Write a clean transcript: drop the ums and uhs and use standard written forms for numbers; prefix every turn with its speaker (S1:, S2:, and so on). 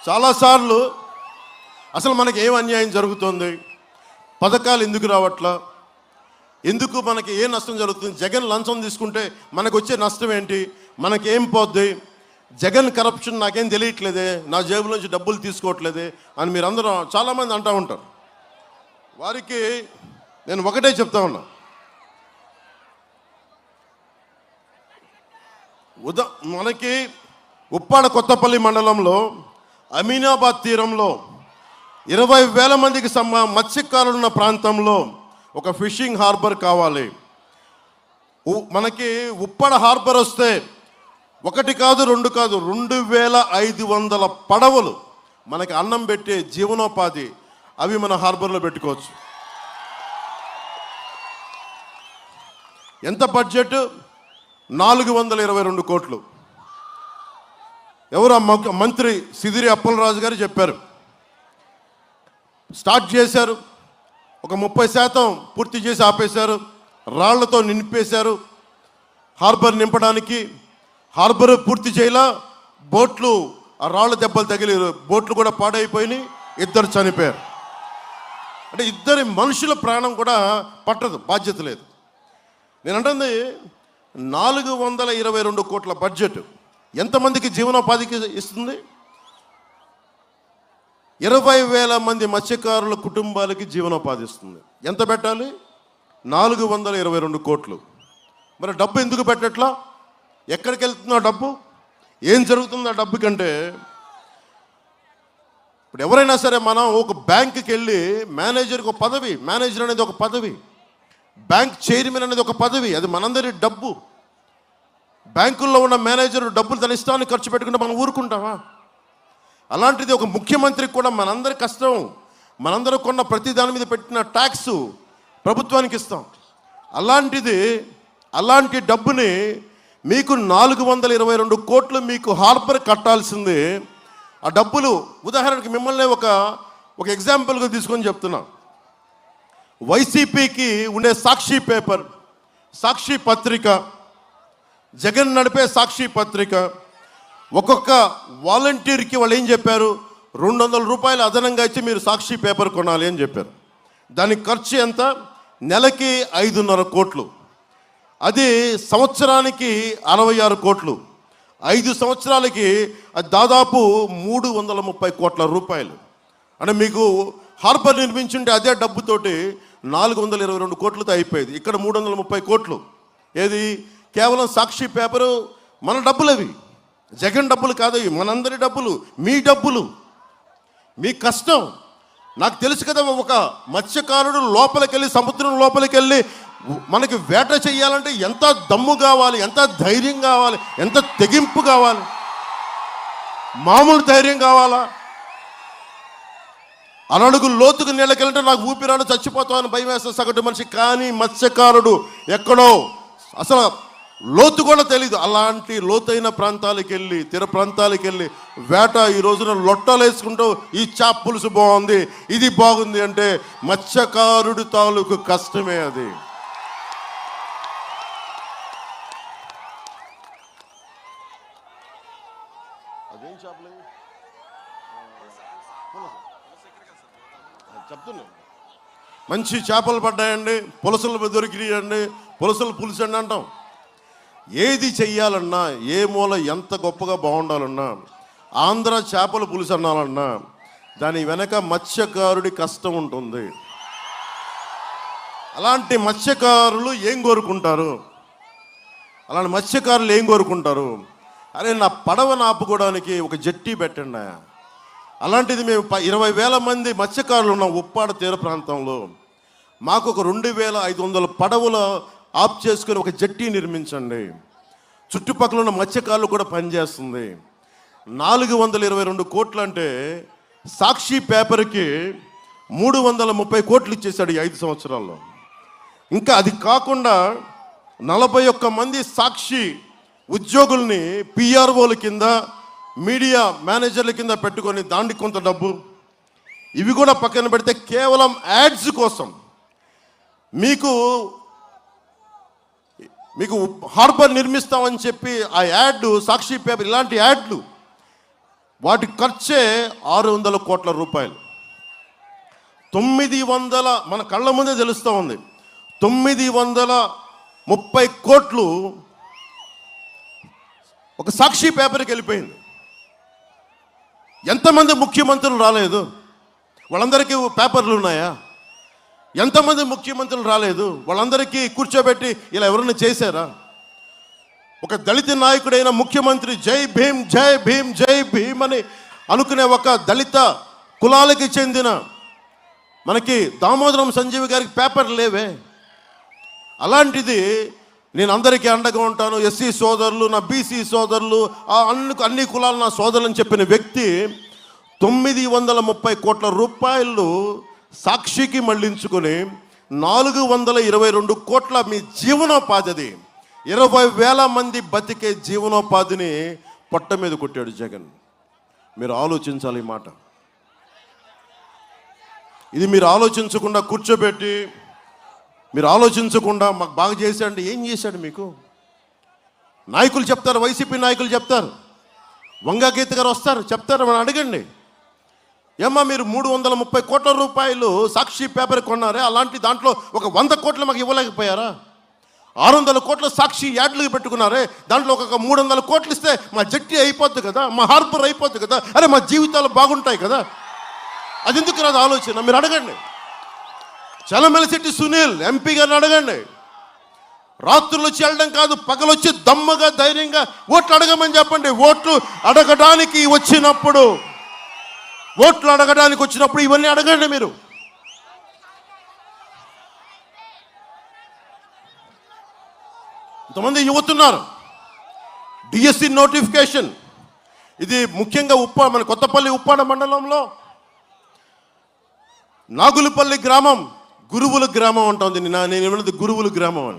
S1: చాలాసార్లు అసలు మనకి ఏం అన్యాయం జరుగుతుంది, పథకాలు ఎందుకు రావట్లా, ఎందుకు మనకి ఏ నష్టం జరుగుతుంది, జగన్ లంచం తీసుకుంటే మనకు వచ్చే నష్టం ఏంటి, మనకేం పోద్ది, జగన్ కరప్షన్ నాకేం తెలియట్లేదే, నా జేబులోంచి డబ్బులు తీసుకోవట్లేదే అని మీరందరూ చాలామంది అంటూ ఉంటారు. వారికి నేను ఒకటే చెప్తా ఉన్నా, మనకి ఉప్పాడ కొత్తపల్లి మండలంలో అమీనాబాద్ తీరంలో 20,000 మందికి మత్స్యకారులున్న ప్రాంతంలో ఒక ఫిషింగ్ హార్బర్ కావాలి. మనకి ఉప్పాడ హార్బర్ వస్తే 1 కాదు 2 కాదు 2,500 పడవలు మనకి అన్నం పెట్టే జీవనోపాధి అవి మన హార్బర్లో పెట్టుకోవచ్చు. ఎంత బడ్జెట్? 422 కోట్లు. ఎవరు మంత్రి సిదిరి అప్పలరాజు గారు చెప్పారు. స్టార్ట్ చేశారు, ఒక 30% పూర్తి చేసి ఆపేశారు, రాళ్లతో నింపేశారు. హార్బర్ నింపడానికి హార్బర్ పూర్తి చేయలా, బోట్లు ఆ రాళ్ళ దెబ్బలు తగిలి బోట్లు కూడా పాడైపోయినాయి, 2 చనిపోయారు. అంటే 2 మనుషుల ప్రాణం కూడా పట్టదు, బాధ్యత లేదు. నేను అంటుంది 422 కోట్ల బడ్జెట్ ఎంతమందికి జీవనోపాధికి ఇస్తుంది? 20,000 మంది మత్స్యకారుల కుటుంబాలకి జీవనోపాధి ఇస్తుంది. ఎంత పెట్టాలి? 422 కోట్లు. మరి డబ్బు ఎందుకు పెట్టట్లా? ఎక్కడికి వెళ్తుందో డబ్బు? ఏం జరుగుతుందో ఆ డబ్బు కంటే? ఇప్పుడు ఎవరైనా సరే మనం ఒక బ్యాంకుకి వెళ్ళి మేనేజర్కి ఒక పదవి, మేనేజర్ అనేది ఒక పదవి, బ్యాంక్ చైర్మన్ అనేది ఒక పదవి, అది మనందరి డబ్బు. బ్యాంకుల్లో ఉన్న మేనేజర్ డబ్బులు తన ఇష్టాన్ని ఖర్చు పెట్టుకుంటే మనం ఊరుకుంటామా? అలాంటిది ఒక ముఖ్యమంత్రికి కూడా మనందరి కష్టం, మనందరూ కొన్న ప్రతి దాని మీద పెట్టిన ట్యాక్స్ ప్రభుత్వానికి ఇస్తాం. అలాంటి డబ్బుని మీకు 422 కోట్లు మీకు హార్బర్ కట్టాల్సింది. ఆ డబ్బులు ఉదాహరణకి మిమ్మల్ని ఒక ఎగ్జాంపుల్గా తీసుకొని చెప్తున్నా. వైసీపీకి ఉండే సాక్షి పేపర్, సాక్షి పత్రిక, జగన్ నడిపే సాక్షి పత్రిక, ఒక్కొక్క వాలంటీర్కి వాళ్ళు ఏం చెప్పారు? 200 రూపాయలు అదనంగా ఇచ్చి మీరు సాక్షి పేపర్ కొనాలి అని చెప్పారు. దానికి ఖర్చు ఎంత? నెలకి 5.5 కోట్లు. అది సంవత్సరానికి 66 కోట్లు. 5 సంవత్సరాలకి అది దాదాపు 330 కోట్ల రూపాయలు. అంటే మీకు హార్బర్ నిర్మించుంటే అదే డబ్బుతోటి 422 కోట్లతో అయిపోయేది. ఇక్కడ 330 కోట్లు. ఏది? కేవలం సాక్షి పేపరు. మన డబ్బులు అవి, జగన్ డబ్బులు కాదు, మనందరి డబ్బులు, మీ డబ్బులు, మీ కష్టం. నాకు తెలుసు కదా, ఒక మత్స్యకారుడు లోపలికి వెళ్ళి, సముద్రం లోపలికి వెళ్ళి మనకి వేట చేయాలంటే ఎంత దమ్ము కావాలి, ఎంత ధైర్యం కావాలి, ఎంత తెగింపు కావాలి, మామూలు ధైర్యం కావాలా? అడుగు లోతుకు నీళ్ళకెళ్ళంటే నాకు ఊపిరాడు, చచ్చిపోతామని భయం వేస్తుంది సగటు మనిషి. కానీ మత్స్యకారుడు ఎక్కడో అసలు లోతు కూడా తెలీదు, అలాంటి లోతైన ప్రాంతాలకు వెళ్ళి, తీర ప్రాంతాలకు వెళ్ళి వేట ఈ రోజున లొట్టలు వేసుకుంటూ ఈ చేప పులుసు బాగుంది, ఇది బాగుంది అంటే మత్స్యకారుడి తాలూకు కష్టమే అది. అదేం చేపలు చెప్తున్నా, మంచి చేపలు పడ్డాయండి, పులసలు దొరికినాయండి, పులసలు పులుసండి అంటాం. ఏది చెయ్యాలన్నా, ఏ మూల ఎంత గొప్పగా బాగుండాలన్నా, ఆంధ్ర చేపల పులుసు అనాలన్నా దాని వెనక మత్స్యకారుడి కష్టం ఉంటుంది. అలాంటి మత్స్యకారులు ఏం కోరుకుంటారు? అలాంటి మత్స్యకారులు ఏం కోరుకుంటారు? అరే నా పడవను ఆపుకోవడానికి ఒక జట్టి పెట్టండి. అలాంటిది మేము 20,000 మంది మత్స్యకారులు ఉన్నాం ఉప్పాడ తీర ప్రాంతంలో. మాకు ఒక 2,500 పడవలు ఆఫ్ చేసుకొని ఒక జట్టి నిర్మించండి. చుట్టుపక్కల ఉన్న మత్స్యకారులు కూడా పనిచేస్తుంది. 422 కోట్లు అంటే సాక్షి పేపర్కి 330 కోట్లు ఇచ్చేశాడు ఈ 5 సంవత్సరాల్లో. ఇంకా అది కాకుండా 41 మంది సాక్షి ఉద్యోగుల్ని పిఆర్ఓల కింద, మీడియా మేనేజర్ల కింద పెట్టుకొని దానికి కొంత డబ్బు, ఇవి కూడా పక్కన పెడితే కేవలం యాడ్స్ కోసం మీకు హార్బర్ నిర్మిస్తామని చెప్పి ఆ యాడ్, సాక్షి పేపర్, ఇలాంటి యాడ్లు వాటి ఖర్చే 600 కోట్ల రూపాయలు. 900 మన కళ్ళ ముందే తెలుస్తూ ఉంది. 930 కోట్లు ఒక సాక్షి పేపర్కి వెళ్ళిపోయింది. ఎంతమంది ముఖ్యమంత్రులు రాలేదు? వాళ్ళందరికీ పేపర్లు ఉన్నాయా? ఎంతమంది ముఖ్యమంత్రులు రాలేదు? వాళ్ళందరికీ కూర్చోబెట్టి ఇలా ఎవరైనా చేశారా? ఒక దళిత నాయకుడైన ముఖ్యమంత్రి జై భీమ్ జై భీమ్ జై భీమ్ అని అనుకునే ఒక దళిత కులాలకి చెందిన మనకి దామోదరం సంజీవి గారికి పేపర్ లేవే. అలాంటిది నేను అందరికీ అండగా ఉంటాను, ఎస్సీ సోదరులు, నా బీసీ సోదరులు, అన్ని కులాలు నా సోదరులు అని చెప్పిన వ్యక్తి 930 కోట్ల రూపాయలు సాక్షికి మళ్లించుకొని 422 కోట్ల మీ జీవనోపాధి, 20,000 మంది బతికే జీవనోపాధిని పొట్ట మీద కొట్టాడు జగన్. మీరు ఆలోచించాలి ఈ మాట. ఇది మీరు ఆలోచించకుండా కూర్చోబెట్టి, మీరు ఆలోచించకుండా మాకు బాగా చేశాడు. ఏం చేశాడు మీకు? నాయకులు చెప్తారు, వైసీపీ నాయకులు చెప్తారు, వంగగీత గారు వస్తారు చెప్తారు, మనం అడగండి. ఏమ్మా మీరు 330 కోట్ల రూపాయలు సాక్షి పేపర్ కొన్నారే, అలాంటి దాంట్లో ఒక 100 కోట్లు మాకు ఇవ్వలేకపోయారా? 600 కోట్ల సాక్షి యాడ్లకు పెట్టుకున్నారే, దాంట్లో ఒక 300 కోట్లు ఇస్తే మా జట్టి అయిపోద్ది కదా, మా హార్బర్ అయిపోద్ది కదా, అరే మా జీవితాలు బాగుంటాయి కదా. అది ఎందుకు రాదు ఆలోచన? మీరు అడగండి. చలమలశెట్టి సునీల్ ఎంపీ గారిని అడగండి. రాత్రులు వచ్చి వెళ్ళడం కాదు, పగలొచ్చి దమ్మగా ధైర్యంగా ఓట్లు అడగమని చెప్పండి. ఓట్లు అడగడానికి వచ్చినప్పుడు ఇవన్నీ అడగండి మీరు. ఇంతమంది యువతున్నారు. డిఎస్సి నోటిఫికేషన్, ఇది ముఖ్యంగా మన కొత్తపల్లి ఉప్పాడ మండలంలో నాగులపల్లి గ్రామం గురువుల గ్రామం ఉంటుంది. నేను ఏమన్నది గురువుల గ్రామం అని.